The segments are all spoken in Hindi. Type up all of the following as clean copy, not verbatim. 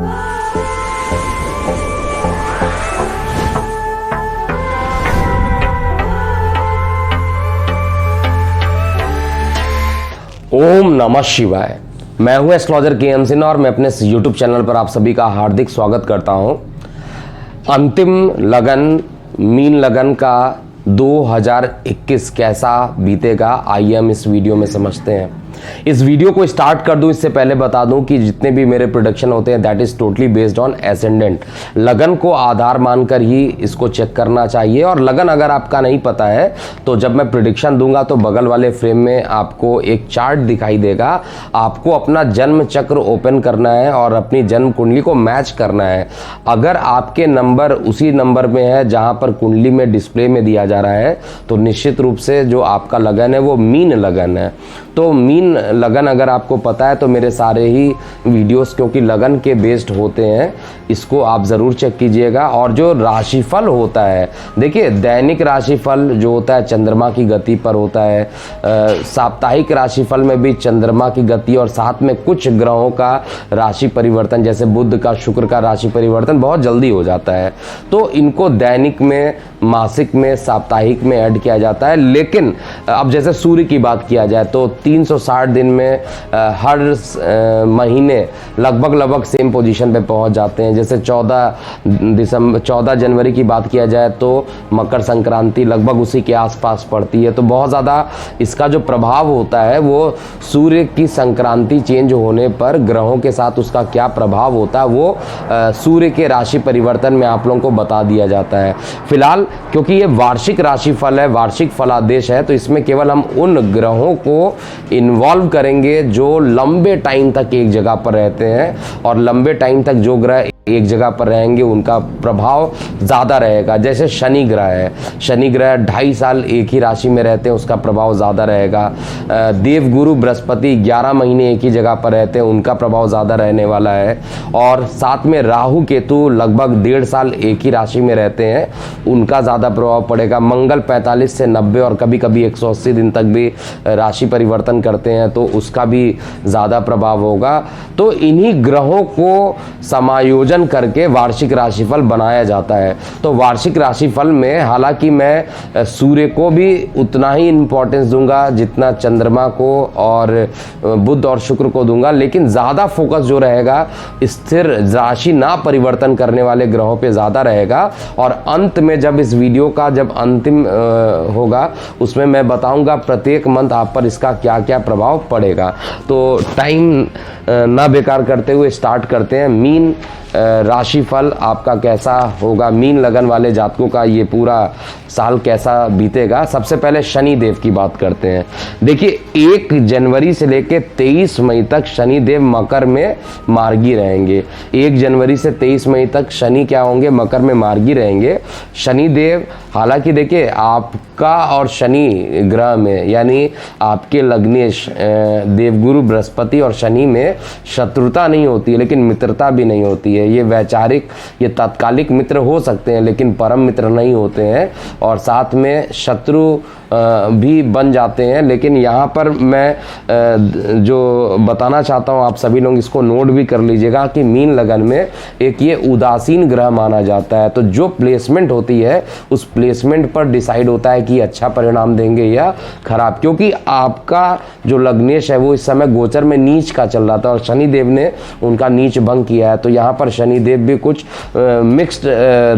ओम नमः शिवाय। मैं हूं एस्ट्रोलॉजर के सिन्हा और मैं अपने YouTube चैनल पर आप सभी का हार्दिक स्वागत करता हूं। अंतिम लगन मीन लगन का 2021 कैसा बीतेगा, आइए हम इस वीडियो में समझते हैं। इस वीडियो को स्टार्ट कर दूं इससे पहले बता दूं कि जितने भी मेरे प्रोडिक्शन होते हैं that is totally based on ascendant. लगन को आधार मानकर ही इसको चेक करना चाहिए, और लगन अगर आपका नहीं पता है तो जब मैं प्रोडिक्शन दूंगा तो बगल वाले फ्रेम में आपको एक चार्ट दिखाई देगा। आपको अपना जन्म चक्र ओपन करना है और अपनी जन्म कुंडली को मैच करना है। अगर आपके नंबर उसी नंबर में है जहां पर कुंडली में डिस्प्ले में दिया जा रहा है तो निश्चित रूप से जो आपका लगन है वो मीन लगन है। तो मीन लगन अगर आपको पता है तो मेरे सारे ही वीडियोस क्योंकि लगन के बेस्ड होते हैं, इसको आप ज़रूर चेक कीजिएगा। और जो राशिफल होता है, देखिए दैनिक राशिफल जो होता है चंद्रमा की गति पर होता है। साप्ताहिक राशिफल में भी चंद्रमा की गति और साथ में कुछ ग्रहों का राशि परिवर्तन, जैसे बुध का शुक्र का राशि परिवर्तन बहुत जल्दी हो जाता है। तो इनको दैनिक में, मासिक में, साप्ताहिक में ऐड किया जाता है। लेकिन अब जैसे सूर्य की बात किया जाए तो 360 दिन में हर महीने लगभग सेम पोजीशन पे पहुंच जाते हैं। जैसे 14 जनवरी की बात किया जाए तो मकर संक्रांति लगभग उसी के आसपास पड़ती है। तो बहुत ज़्यादा इसका जो प्रभाव होता है वो सूर्य की संक्रांति चेंज होने पर ग्रहों के साथ उसका क्या प्रभाव होता है वो सूर्य के राशि परिवर्तन में आप लोगों को बता दिया जाता है। फिलहाल क्योंकि ये वार्षिक राशिफल है, वार्षिक फलादेश है, तो इसमें केवल हम उन ग्रहों को इन्वॉल्व करेंगे जो लंबे टाइम तक एक जगह पर रहते हैं, और लंबे टाइम तक जो ग्रह एक जगह पर रहेंगे उनका प्रभाव ज़्यादा रहेगा। जैसे शनि ग्रह है, शनि ग्रह 2.5 साल एक ही राशि में रहते हैं, उसका प्रभाव ज़्यादा रहेगा। देवगुरु बृहस्पति 11 महीने एक ही जगह पर रहते हैं, उनका प्रभाव ज़्यादा रहने वाला है। और साथ में राहु केतु लगभग 1.5 साल एक ही राशि में रहते हैं, उनका ज़्यादा प्रभाव पड़ेगा। मंगल 45 से 90 और कभी कभी 180 दिन तक भी राशि परिवर्तन करते हैं, तो उसका भी ज़्यादा प्रभाव होगा। तो इन्हीं ग्रहों को समायोजन करके वार्षिक राशिफल बनाया जाता है। तो वार्षिक राशिफल में हालांकि मैं सूर्य को भी उतना ही इंपॉर्टेंस दूंगा जितना चंद्रमा को और बुध और शुक्र को दूंगा, लेकिन ज़्यादा फोकस जो रहेगा स्थिर राशि ना परिवर्तन करने वाले ग्रहों पे ज़्यादा रहेगा। और अंत में जब इस वीडियो का जब अंतिम होगा उसमें मैं बताऊंगा प्रत्येक मंथ आप पर इसका क्या क्या प्रभाव पड़ेगा। तो टाइम ना बेकार करते हुए स्टार्ट करते हैं। मीन राशिफल आपका कैसा होगा, मीन लगन वाले जातकों का ये पूरा साल कैसा बीतेगा। सबसे पहले शनि देव की बात करते हैं। देखिए 1 जनवरी से लेकर 23 मई तक शनि देव मकर में मार्गी रहेंगे। 1 जनवरी से 23 मई तक शनि क्या होंगे, मकर में मार्गी रहेंगे। शनि देव हालांकि देखिए आपका और शनि ग्रह में यानी आपके लग्नेश देवगुरु बृहस्पति और शनि में शत्रुता नहीं होती है, लेकिन मित्रता भी नहीं होती है। ये वैचारिक, ये तात्कालिक मित्र हो सकते हैं लेकिन परम मित्र नहीं होते हैं, और साथ में शत्रु भी बन जाते हैं। लेकिन यहाँ पर मैं जो बताना चाहता हूँ आप सभी लोग इसको नोट भी कर लीजिएगा कि मीन लगन में एक ये उदासीन ग्रह माना जाता है। तो जो प्लेसमेंट होती है उस प्लेसमेंट पर डिसाइड होता है कि अच्छा परिणाम देंगे या खराब, क्योंकि आपका जो लग्नेश है वो इस समय गोचर में नीच का चल रहा था और शनिदेव ने उनका नीच भंग किया है। तो यहाँ पर शनिदेव भी कुछ मिक्स्ड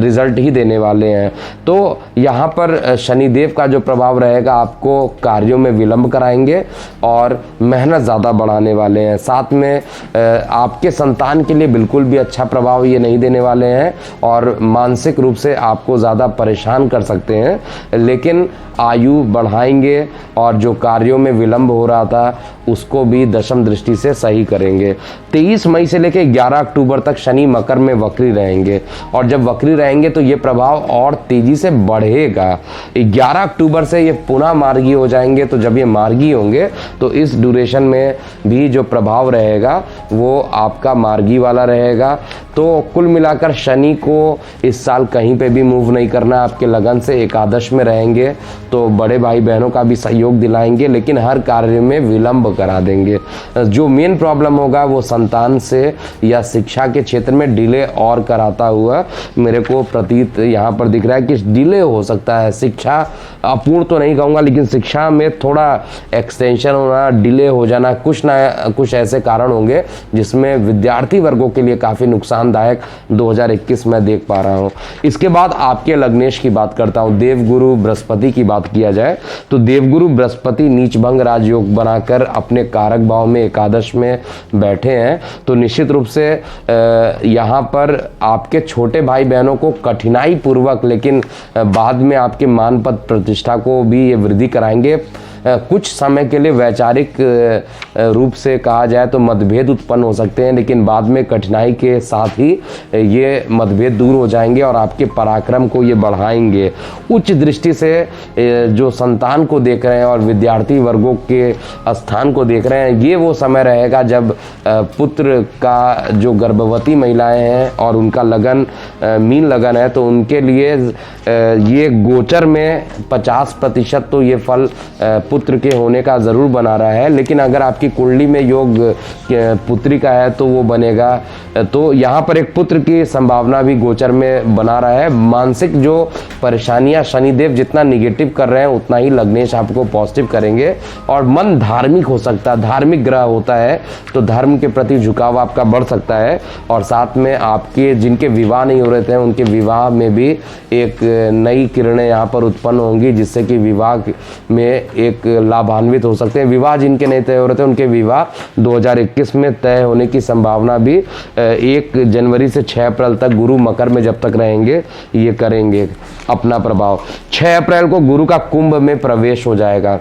रिजल्ट ही देने वाले हैं। तो यहाँ पर शनिदेव का जो प्रभाव रहेगा आपको कार्यों में विलंब कराएंगे और मेहनत ज़्यादा बढ़ाने वाले हैं। साथ में आपके संतान के लिए बिल्कुल भी अच्छा प्रभाव ये नहीं देने वाले हैं और मानसिक रूप से आपको ज़्यादा परेशान कर सकते हैं, लेकिन आयु बढ़ाएंगे और जो कार्यों में विलंब हो रहा था उसको भी दशम दृष्टि से सही करेंगे। 23 मई से लेकर 11 अक्टूबर तक शनि मकर में वक्री रहेंगे, और जब वक्री रहेंगे तो ये प्रभाव और तेजी से बढ़ेगा। 11 अक्टूबर से ये ये पुनः मार्गी हो जाएंगे। तो जब ये मार्गी होंगे तो इस ड्यूरेशन में भी जो प्रभाव रहेगा वो आपका मार्गी वाला रहेगा। तो कुल मिलाकर शनि को इस साल कहीं पे भी मूव नहीं करना है। आपके लगन से एकादश में रहेंगे तो बड़े भाई बहनों का भी सहयोग दिलाएंगे, लेकिन हर कार्य में विलंब करा देंगे। जो मेन प्रॉब्लम होगा वो संतान से या शिक्षा के क्षेत्र में डिले और कराता हुआ मेरे को प्रतीत यहाँ पर दिख रहा है कि डिले हो सकता है। शिक्षा अपूर्ण तो नहीं कहूँगा, लेकिन शिक्षा में थोड़ा एक्सटेंशन होना, डिले हो जाना, कुछ ना कुछ ऐसे कारण होंगे जिसमें विद्यार्थी वर्गों के लिए काफ़ी नुकसानदायक 2021 में देख पा रहा हूँ। इसके बाद आपके लग्नेश की बात करता हूँ। देवगुरु बृहस्पति की बात किया जाए तो देवगुरु बृहस्पति नीचभंग राजयोग बनाकर अपने कारक भाव में एकादश में बैठे हैं। तो निश्चित रूप से यहाँ पर आपके छोटे भाई बहनों को कठिनाई पूर्वक लेकिन बाद में आपके मान पद प्रतिष्ठा को भी ये वृद्धि कराएंगे। कुछ समय के लिए वैचारिक रूप से कहा जाए तो मतभेद उत्पन्न हो सकते हैं, लेकिन बाद में कठिनाई के साथ ही ये मतभेद दूर हो जाएंगे और आपके पराक्रम को ये बढ़ाएंगे। उच्च दृष्टि से जो संतान को देख रहे हैं और विद्यार्थी वर्गों के स्थान को देख रहे हैं, ये वो समय रहेगा जब पुत्र का जो गर्भवती महिलाएं हैं और उनका लगन मीन लगन है तो उनके लिए ये गोचर में 50% तो ये फल पुत्र के होने का ज़रूर बना रहा है। लेकिन अगर आपकी कुंडली में योग पुत्री का है तो वो बनेगा। तो यहाँ पर एक पुत्र की संभावना भी गोचर में बना रहा है। मानसिक जो परेशानियाँ शनिदेव जितना निगेटिव कर रहे हैं उतना ही लग्नेश आपको पॉजिटिव करेंगे और मन धार्मिक हो सकता है। धार्मिक ग्रह होता है तो धर्म के प्रति झुकाव आपका बढ़ सकता है और साथ में आपके जिनके विवाह नहीं हो रहे थे उनके विवाह में भी एक नई किरणें यहाँ पर उत्पन्न होंगी, जिससे कि विवाह में एक लाभान्वित हो सकते हैं। विवाह जिनके नहीं तय हो रहे थे उनके विवाह 2021 में तय होने की संभावना भी 1 जनवरी से 6 अप्रैल तक गुरु मकर में जब तक रहेंगे ये करेंगे अपना प्रभाव। 6 अप्रैल को गुरु का कुंभ में प्रवेश हो जाएगा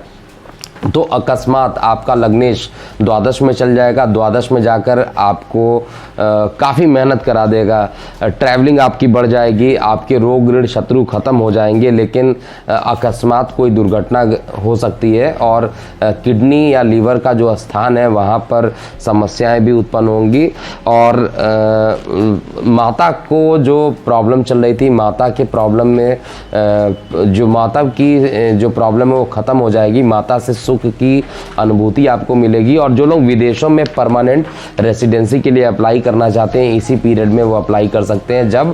तो अकस्मात आपका लग्नेश द्वादश में चल जाएगा। द्वादश में जाकर आपको काफ़ी मेहनत करा देगा। ट्रैवलिंग आपकी बढ़ जाएगी, आपके रोग ऋण शत्रु खत्म हो जाएंगे, लेकिन अकस्मात कोई दुर्घटना हो सकती है और किडनी या लीवर का जो स्थान है वहाँ पर समस्याएं भी उत्पन्न होंगी। और माता को जो प्रॉब्लम चल रही थी, माता के प्रॉब्लम में जो माता की जो प्रॉब्लम है वो ख़त्म हो जाएगी। माता से सुख की अनुभूति आपको मिलेगी। और जो लोग विदेशों में परमानेंट रेसिडेंसी के लिए अप्लाई करना चाहते हैं इसी पीरियड में वो अप्लाई कर सकते हैं। जब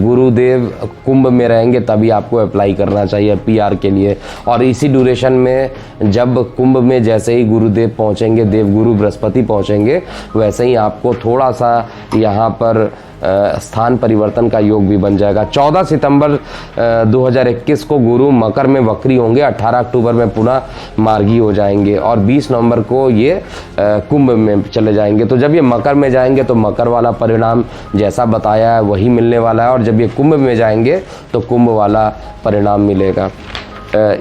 गुरुदेव कुंभ में रहेंगे तभी आपको अप्लाई करना चाहिए पीआर के लिए। और इसी ड्यूरेशन में जब कुंभ में जैसे ही गुरुदेव पहुंचेंगे, देवगुरु बृहस्पति पहुंचेंगे, वैसे ही आपको थोड़ा सा यहाँ पर स्थान परिवर्तन का योग भी बन जाएगा। 14 सितंबर 2021 को गुरु मकर में वक्री होंगे, 18 अक्टूबर में पुनः मार्गी हो जाएंगे और 20 नवंबर को ये कुंभ में चले जाएंगे। तो जब ये मकर में जाएंगे तो मकर वाला परिणाम जैसा बताया है वही मिलने वाला है और जब ये कुंभ में जाएंगे तो कुंभ वाला परिणाम मिलेगा।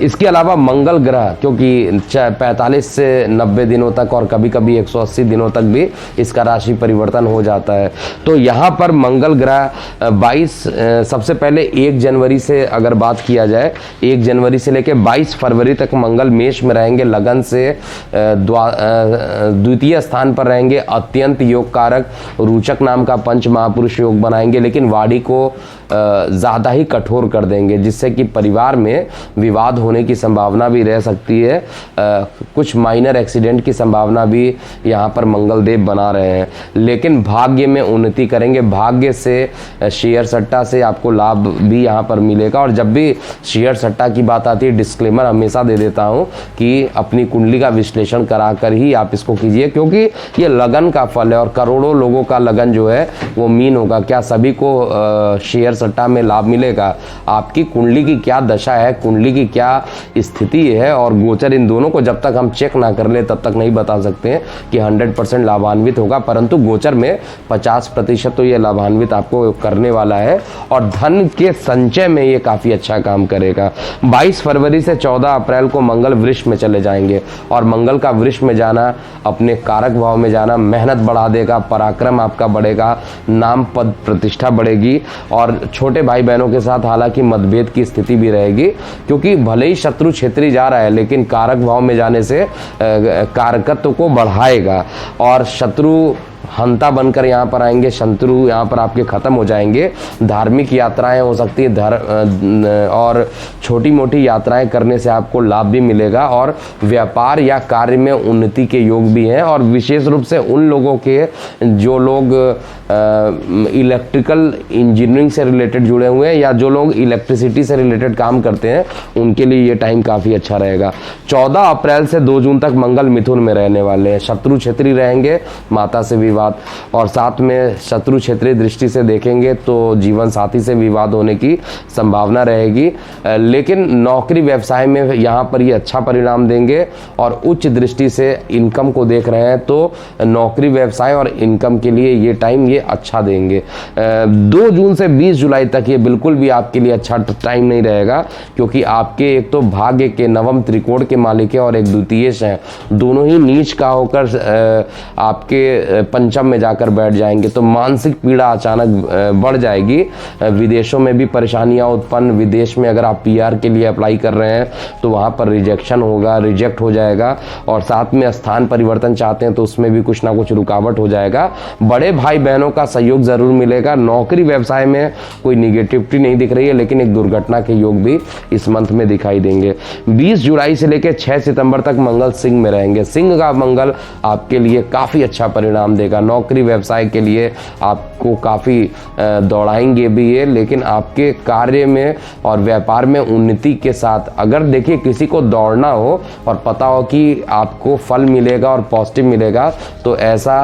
इसके अलावा मंगल ग्रह, क्योंकि 45 से 90 दिनों तक और कभी कभी 180 दिनों तक भी इसका राशि परिवर्तन हो जाता है। तो यहाँ पर मंगल ग्रह 22 सबसे पहले 1 जनवरी से अगर बात किया जाए, 1 जनवरी से लेकर 22 फरवरी तक मंगल मेष में रहेंगे, लगन से द्वितीय स्थान पर रहेंगे। अत्यंत योग कारक रोचक नाम का पंच महापुरुष योग बनाएंगे, लेकिन वाणी को ज़्यादा ही कठोर कर देंगे, जिससे कि परिवार में विवाद होने की संभावना भी रह सकती है। कुछ माइनर एक्सीडेंट की संभावना भी यहाँ पर मंगल देव बना रहे हैं, लेकिन भाग्य में उन्नति करेंगे। भाग्य से शेयर सट्टा से आपको लाभ भी यहाँ पर मिलेगा। और जब भी शेयर सट्टा की बात आती है, डिस्क्लेमर हमेशा दे देता हूँ कि अपनी कुंडली का विश्लेषण करा कर ही आप इसको कीजिए, क्योंकि ये लगन का फल है और करोड़ों लोगों का लगन जो है वो मीन होगा। क्या सभी को शेयर सट्टा में लाभ मिलेगा? आपकी कुंडली की क्या दशा है, कुंडली की क्या स्थिति है और गोचर, इन दोनों को जब तक हम चेक ना कर ले तब तक नहीं बता सकते हैं कि 100% लाभान्वित होगा। परंतु गोचर में 50% तो ये लाभान्वित आपको करने वाला है और धन के संचय में ये काफ़ी अच्छा काम करेगा। 22 फरवरी से 14 अप्रैल को मंगल वृष में चले जाएंगे और मंगल का वृष में जाना, अपने कारक भाव में जाना मेहनत बढ़ा देगा, पराक्रम आपका बढ़ेगा, नाम पद प्रतिष्ठा बढ़ेगी। और छोटे भाई बहनों के साथ हालांकि मतभेद की स्थिति भी रहेगी, क्योंकि भले ही शत्रु क्षेत्री जा रहा है लेकिन कारक भाव में जाने से कारकत्व को बढ़ाएगा और शत्रु हंता बनकर यहाँ पर आएंगे, शत्रु यहाँ पर आपके खत्म हो जाएंगे। धार्मिक यात्राएं हो सकती है और छोटी मोटी यात्राएं करने से आपको लाभ भी मिलेगा और व्यापार या कार्य में उन्नति के योग भी हैं। और विशेष रूप से उन लोगों के जो लोग इलेक्ट्रिकल इंजीनियरिंग से रिलेटेड जुड़े हुए हैं या जो लोग इलेक्ट्रिसिटी से रिलेटेड काम करते हैं उनके लिए ये टाइम काफ़ी अच्छा रहेगा। 14 अप्रैल से 2 जून तक मंगल मिथुन में रहने वाले हैं। शत्रु क्षेत्री रहेंगे, माता से विवाद, और साथ में शत्रु क्षेत्रीय दृष्टि से देखेंगे तो जीवन साथी से विवाद होने की संभावना रहेगी। लेकिन नौकरी व्यवसाय में यहाँ पर ये अच्छा परिणाम देंगे और उच्च दृष्टि से इनकम को देख रहे हैं तो नौकरी व्यवसाय और इनकम के लिए ये टाइम ये अच्छा देंगे। 2 जून से 20 जुलाई तक ये बिल्कुल भी आपके लिए अच्छा टाइम नहीं रहेगा, क्योंकि आपके एक तो भाग्य के नवम त्रिकोण के मालिक है और एक द्वितीयेश हैं, दोनों ही नीच का होकर आपके पंचम में जाकर बैठ जाएंगे तो मानसिक पीड़ा अचानक बढ़ जाएगी। विदेशों में भी परेशानियां उत्पन्न, विदेश में अगर आप पीआर के लिए अप्लाई कर रहे हैं तो वहां पर रिजेक्शन होगा, रिजेक्ट हो जाएगा, और साथ में स्थान परिवर्तन चाहते हैं तो उसमें भी कुछ ना कुछ रुकावट हो जाएगा। बड़े भाई बहनों का सहयोग जरूर मिलेगा। नौकरी व्यवसाय में कोई निगेटिविटी नहीं दिख रही है, लेकिन एक दुर्घटना के योग भी इस मंथ में दिखाई देंगे। 20 जुलाई से लेकर 6 सितंबर तक मंगल सिंह में रहेंगे। सिंह का मंगल आपके लिए काफी अच्छा परिणाम देगा। नौकरी व्यवसाय के लिए आपको काफी दौड़ाएंगे भी ये, लेकिन आपके कार्य में और व्यापार में उन्नति के साथ, अगर देखिए किसी को दौड़ना हो और पता हो कि आपको फल मिलेगा और पॉजिटिव मिलेगा तो ऐसा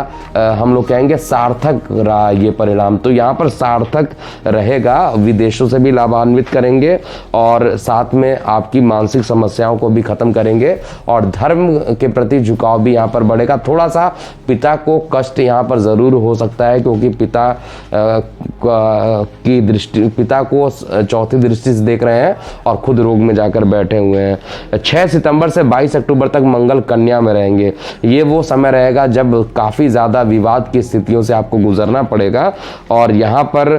हम लोग कहेंगे सार्थक रहा ये परिणाम। तो यहाँ पर सार्थक रहेगा, विदेशों से भी लाभान्वित करेंगे और साथ में आपकी मानसिक समस्याओं को भी खत्म करेंगे और धर्म के प्रति झुकाव भी यहाँ पर बढ़ेगा। थोड़ा सा पिता को कष्ट यहाँ पर जरूर हो सकता है, क्योंकि पिता की दृष्टि, पिता को चौथी दृष्टि से देख रहे हैं और खुद रोग में जाकर बैठे हुए हैं। 6 सितंबर से 22 अक्टूबर तक मंगल कन्या में रहेंगे। ये वो समय रहेगा जब काफी ज्यादा विवाद की स्थितियों से आपको गुजरना पड़ेगा और यहाँ पर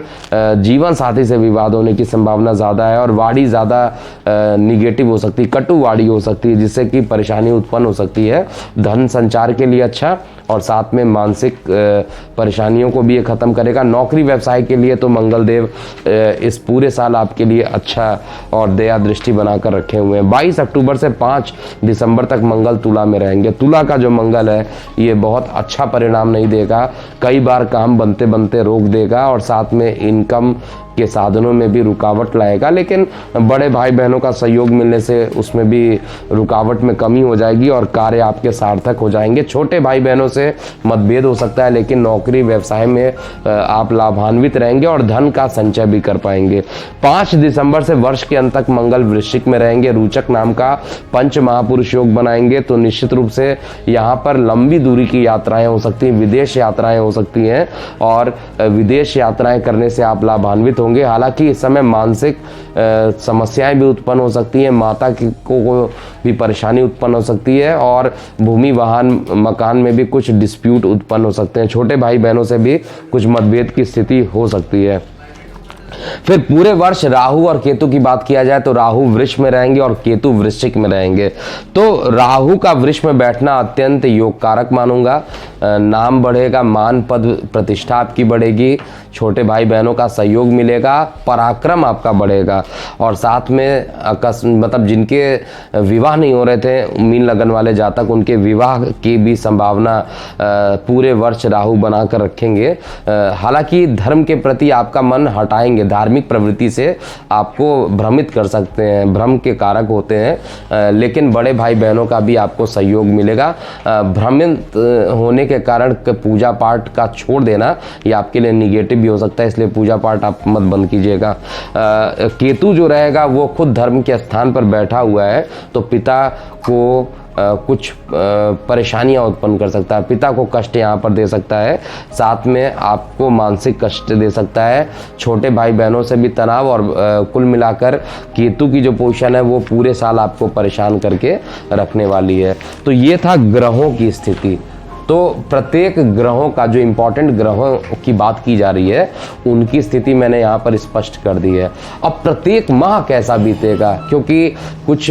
जीवन साथी से विवाद होने की संभावना ज्यादा है और वाणी ज्यादा निगेटिव हो सकती है, कटु वाणी हो सकती है, जिससे कि परेशानी उत्पन्न हो सकती है। धन संचार के लिए अच्छा और साथ में मानसिक परेशानियों को भी ये खत्म करेगा। नौकरी व्यवसाय के लिए तो मंगल देव इस पूरे साल आपके लिए अच्छा और दया दृष्टि बनाकर रखे हुए हैं। 22 अक्टूबर से 5 दिसंबर तक मंगल तुला में रहेंगे। तुला का जो मंगल है ये बहुत अच्छा परिणाम नहीं देगा, कई बार काम बनते बनते रोक देगा और साथ में इनकम के साधनों में भी रुकावट लाएगा, लेकिन बड़े भाई बहनों का सहयोग मिलने से उसमें भी रुकावट में कमी हो जाएगी और कार्य आपके सार्थक हो जाएंगे। छोटे भाई बहनों से मतभेद हो सकता है, लेकिन नौकरी व्यवसाय में आप लाभान्वित रहेंगे और धन का संचय भी कर पाएंगे। 5 दिसंबर से वर्ष के अंत तक मंगल वृश्चिक में रहेंगे। रोचक नाम का पंच महापुरुष योग बनाएंगे, तो निश्चित रूप से यहाँ पर लंबी दूरी की यात्राएं हो सकती हैं, विदेश यात्राएं हो सकती हैं और विदेश यात्राएं करने से आप लाभान्वित होंगे। हालांकि इस समय मानसिक समस्याएं भी उत्पन्न हो सकती हैं, माता को भी परेशानी उत्पन्न हो सकती है और भूमि वाहन मकान में भी कुछ डिस्प्यूट उत्पन्न हो सकते हैं। छोटे भाई बहनों से भी कुछ मतभेद की स्थिति हो सकती है। फिर पूरे वर्ष राहु और केतु की बात किया जाए तो राहु वृष में रहेंगे और केतु वृश्चिक में रहेंगे। तो राहु का वृष में बैठना अत्यंत योग कारक मानूंगा। नाम बढ़ेगा, मान पद प्रतिष्ठा आपकी बढ़ेगी, छोटे भाई बहनों का सहयोग मिलेगा, पराक्रम आपका बढ़ेगा और साथ में मतलब जिनके विवाह नहीं हो रहे थे, मीन लगन वाले जातक, उनके विवाह की भी संभावना पूरे वर्ष राहु बनाकर रखेंगे। हालांकि धर्म के प्रति आपका मन हटाएंगे, धार्मिक प्रवृत्ति से आपको भ्रमित कर सकते हैं, भ्रम के कारक होते हैं, लेकिन बड़े भाई बहनों का भी आपको सहयोग मिलेगा। भ्रमित होने के कारण पूजा पाठ का छोड़ देना ये आपके लिए निगेटिव भी हो सकता है, इसलिए पूजा पाठ आप मत बंद कीजिएगा। केतु जो रहेगा वो खुद धर्म के स्थान पर बैठा हुआ है, तो पिता को कुछ परेशानियां उत्पन्न कर सकता है, पिता को कष्ट यहाँ पर दे सकता है, साथ में आपको मानसिक कष्ट दे सकता है, छोटे भाई बहनों से भी तनाव और कुल मिलाकर केतु की जो पोजीशन है वो पूरे साल आपको परेशान करके रखने वाली है। तो ये था ग्रहों की स्थिति। तो प्रत्येक ग्रहों का, जो इंपॉर्टेंट ग्रहों की बात की जा रही है, उनकी स्थिति मैंने यहाँ पर स्पष्ट कर दी है। अब प्रत्येक माह कैसा बीतेगा, क्योंकि कुछ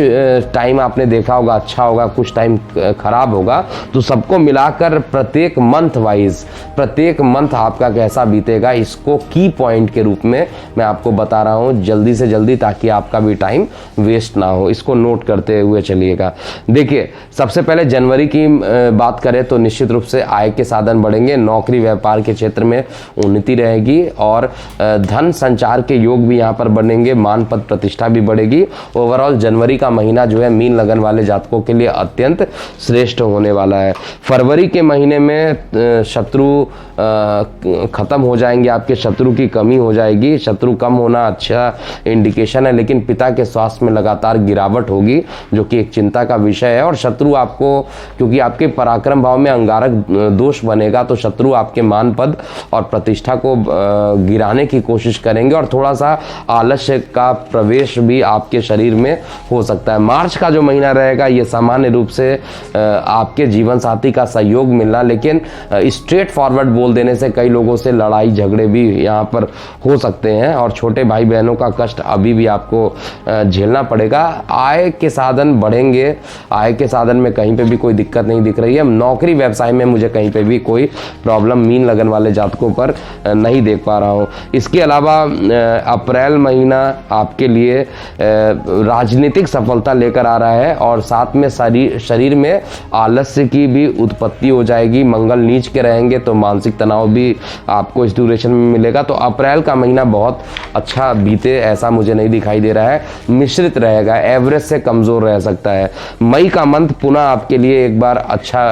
टाइम आपने देखा होगा अच्छा होगा, कुछ टाइम खराब होगा, तो सबको मिलाकर प्रत्येक मंथ वाइज, प्रत्येक मंथ आपका कैसा बीतेगा, इसको की पॉइंट के रूप में मैं आपको बता रहा हूँ जल्दी से जल्दी, ताकि आपका भी टाइम वेस्ट ना हो। इसको नोट करते हुए चलिएगा। देखिए, सबसे पहले जनवरी की बात करें तो निश्चित रूप से आय के साधन बढ़ेंगे, नौकरी व्यापार के क्षेत्र में उन्नति रहेगी और धन संचार के योग भी यहाँ पर बनेंगे, मान पद प्रतिष्ठा भी बढ़ेगी। ओवरऑल जनवरी का महीना जो है मीन लगन वाले जातकों के लिए अत्यंत श्रेष्ठ होने वाला है। फरवरी के महीने में शत्रु खत्म हो जाएंगे, आपके शत्रु की कमी हो जाएगी। शत्रु कम होना अच्छा इंडिकेशन है, लेकिन पिता के स्वास्थ्य में लगातार गिरावट होगी, जो कि एक चिंता का विषय है। और शत्रु आपको, क्योंकि आपके पराक्रम भाव में अंगारक दोष बनेगा, तो शत्रु आपके मान पद और प्रतिष्ठा को गिराने की कोशिश करेंगे और थोड़ा सा आलस्य का प्रवेश भी आपके शरीर में हो सकता है। मार्च का जो महीना रहेगा, ये सामान्य रूप से आपके जीवन साथी का सहयोग मिलना, लेकिन स्ट्रेट फॉरवर्ड बोल देने से कई लोगों से लड़ाई झगड़े भी यहाँ पर हो सकते हैं और छोटे भाई बहनों का कष्ट अभी भी आपको झेलना पड़ेगा। आय के साधन बढ़ेंगे, आय के साधन में कहीं पे भी कोई दिक्कत नहीं दिख रही है। नौकरी व्यवसाय में मुझे कहीं पे भी कोई प्रॉब्लम मीन लगन वाले जातकों पर नहीं देख पा रहा हूँ। इसके अलावा अप्रैल महीना आपके लिए राजनीतिक सफलता लेकर आ रहा है और साथ में शरीर में आलस्य की भी उत्पत्ति हो जाएगी। मंगल नीच के रहेंगे तो मानसिक तनाव भी आपको इस ड्यूरेशन में मिलेगा। तो अप्रैल का महीना बहुत अच्छा बीते ऐसा मुझे नहीं दिखाई दे रहा है, मिश्रित रहेगा, एवरेज से कमजोर रह सकता है। मई का मंथ पुनः आपके लिए एक बार अच्छा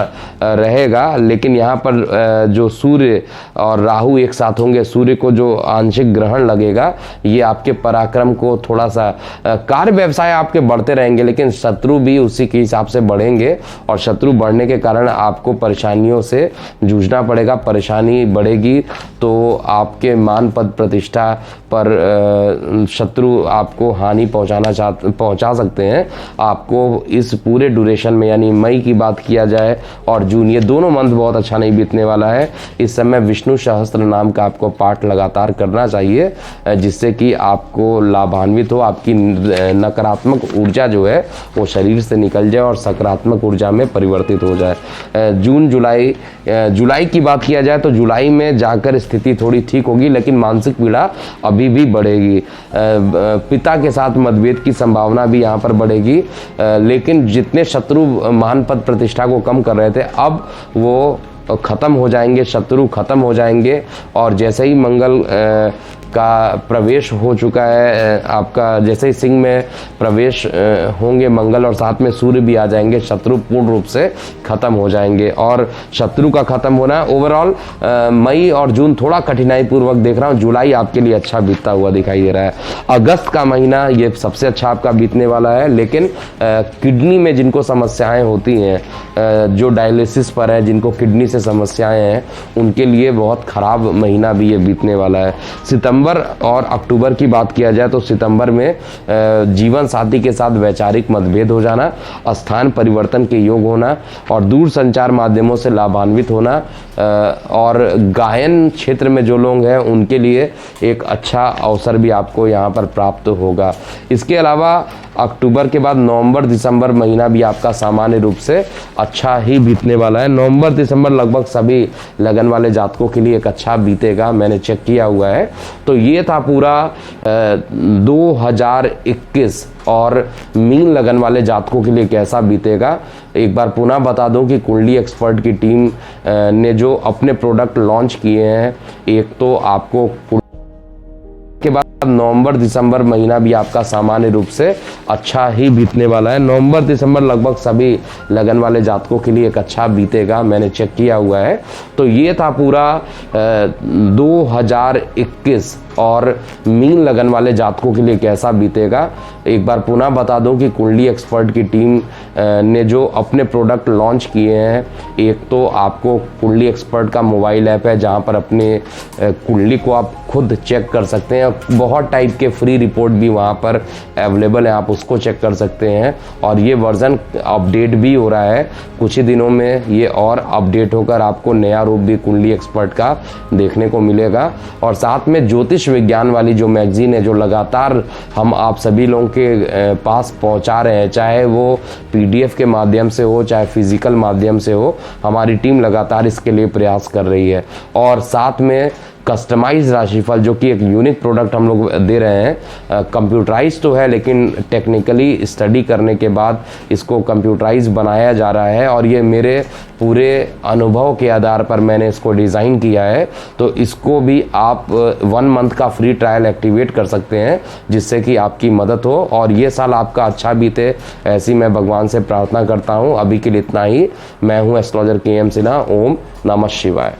रहेगा, लेकिन यहाँ पर जो सूर्य और राहु एक साथ होंगे, सूर्य को जो आंशिक ग्रहण लगेगा, ये आपके पराक्रम को थोड़ा सा, कार्य व्यवसाय आपके बढ़ते रहेंगे, लेकिन शत्रु भी उसी के हिसाब से बढ़ेंगे और शत्रु बढ़ने के कारण आपको परेशानियों से जूझना पड़ेगा। परेशानी बढ़ेगी तो आपके मान पद प्रतिष्ठा पर शत्रु आपको हानि पहुंचा सकते हैं। आपको इस पूरे ड्यूरेशन में, यानी मई की बात किया जाए और जून, ये दोनों मंथ बहुत अच्छा नहीं बीतने वाला है। इस समय विष्णु सहस्त्र नाम का आपको पाठ लगातार करना चाहिए, जिससे कि आपको लाभान्वित हो, आपकी नकारात्मक ऊर्जा जो है वो शरीर से निकल जाए और सकारात्मक ऊर्जा में परिवर्तित हो जाए। जून जुलाई की बात किया जाए तो जुलाई में जाकर स्थिति थोड़ी ठीक होगी, लेकिन मानसिक पीड़ा अभी भी बढ़ेगी। पिता के साथ मतभेद की संभावना भी यहाँ पर बढ़ेगी, लेकिन जितने शत्रु मान पद प्रतिष्ठा को कम कर रहे थे, अब वो खत्म हो जाएंगे, शत्रु खत्म हो जाएंगे। और जैसे ही मंगल का प्रवेश हो चुका है आपका, जैसे ही सिंह में प्रवेश होंगे मंगल और साथ में सूर्य भी आ जाएंगे, शत्रु पूर्ण रूप से खत्म हो जाएंगे। और शत्रु का खत्म होना, ओवरऑल मई और जून थोड़ा कठिनाई पूर्वक देख रहा हूँ, जुलाई आपके लिए अच्छा बीतता हुआ दिखाई दे रहा है। अगस्त का महीना ये सबसे अच्छा आपका बीतने वाला है, लेकिन किडनी में जिनको समस्याएं होती हैं, जो डायलिसिस पर है, जिनको किडनी से समस्याएं हैं, उनके लिए बहुत खराब महीना भी ये बीतने वाला है। सितंबर और अक्टूबर की बात किया जाए तो सितंबर में जीवन साथी के साथ वैचारिक मतभेद हो जाना, स्थान परिवर्तन के योग होना और दूर संचार माध्यमों से लाभान्वित होना, और गायन क्षेत्र में जो लोग हैं उनके लिए एक अच्छा अवसर भी आपको यहाँ पर प्राप्त होगा। इसके अलावा अक्टूबर के बाद नवंबर दिसंबर महीना भी आपका सामान्य रूप से अच्छा ही बीतने वाला है। नवंबर दिसंबर लगभग सभी लगन वाले जातकों के लिए एक अच्छा बीतेगा, मैंने चेक किया हुआ है। तो ये था पूरा 2021 और मीन लगन वाले जातकों के लिए कैसा बीतेगा। एक बार पुनः बता दूं कि कुंडली एक्सपर्ट की टीम ने जो अपने प्रोडक्ट लॉन्च किए हैं, एक तो आपको के बाद नवंबर दिसंबर महीना भी आपका सामान्य रूप से अच्छा ही बीतने वाला है। नवंबर दिसंबर लगभग सभी लगन वाले जातकों के लिए एक अच्छा बीतेगा, मैंने चेक किया हुआ है। तो ये था पूरा 2021 और मीन लगन वाले जातकों के लिए कैसा बीतेगा। एक बार पुनः बता दूं कि कुंडली एक्सपर्ट की टीम ने जो अपने प्रोडक्ट लॉन्च किए हैं, एक तो आपको कुंडली एक्सपर्ट का मोबाइल ऐप है, जहां पर अपने कुंडली को आप खुद चेक कर सकते हैं। बहुत टाइप के फ्री रिपोर्ट भी वहाँ पर अवेलेबल है, आप उसको चेक कर सकते हैं। और ये वर्जन अपडेट भी हो रहा है, कुछ ही दिनों में ये और अपडेट होकर आपको नया रूप भी कुंडली एक्सपर्ट का देखने को मिलेगा। और साथ में ज्योतिष विज्ञान वाली जो मैगजीन है, जो लगातार हम आप सभी लोगों के पास पहुंचा रहे हैं, चाहे वो PDF के माध्यम से हो, चाहे फिजिकल माध्यम से हो, हमारी टीम लगातार इसके लिए प्रयास कर रही है। और साथ में कस्टमाइज राशिफल, जो कि एक यूनिक प्रोडक्ट हम लोग दे रहे हैं, कंप्यूटराइज तो है लेकिन टेक्निकली स्टडी करने के बाद इसको कंप्यूटराइज बनाया जा रहा है। और ये मेरे पूरे अनुभव के आधार पर मैंने इसको डिज़ाइन किया है। तो इसको भी आप 1 मंथ का फ्री ट्रायल एक्टिवेट कर सकते हैं, जिससे कि आपकी मदद हो और ये साल आपका अच्छा बीते, ऐसी मैं भगवान से प्रार्थना करता हूँ। अभी के लिए इतना ही। मैं हूँ एस्ट्रोलॉजर KM सिन्हा। ओम नमः शिवाय।